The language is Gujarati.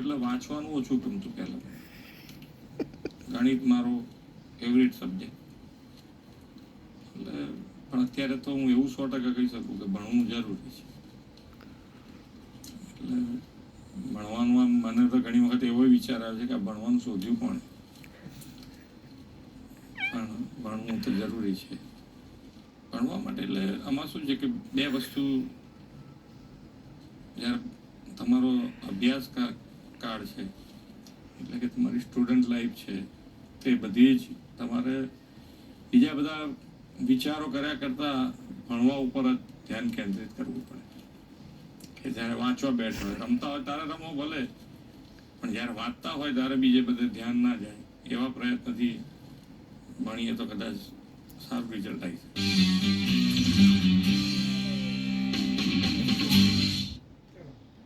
એટલે વાંચવાનું ઓછું ગમતું પહેલાં. ગણિત મારો ફેવરિટ સબ્જેક્ટ. એટલે પણ અત્યારે તો હું એવું 100% કહી શકું કે ભણવું જરૂરી છે. એટલે ભણવાનું આમ મને તો ઘણી વખત એવો વિચાર આવે છે કે ભણવાનું શોધ્યું કોણે, પણ ભણવું તો જરૂરી છે. ભણવા માટે એટલે આમાં શું છે કે બે વસ્તુ, જ્યારે તમારો અભ્યાસ કાળ છે એટલે કે તમારી સ્ટુડન્ટ લાઈફ છે, તે બધી જ તમારે બીજા બધા વિચારો કર્યા કરતાં ભણવા ઉપર જ ધ્યાન કેન્દ્રિત કરવું પડે. કે જ્યારે વાંચવા બેઠો હોય, રમતા હોય ત્યારે રમો ભલે, પણ જ્યારે વાંચતા હોય ત્યારે બીજે બધે ધ્યાન ના જાય. એવા પ્રયત્નથી ભણીએ તો કદાચ સારું રિઝલ્ટ આવી શકે.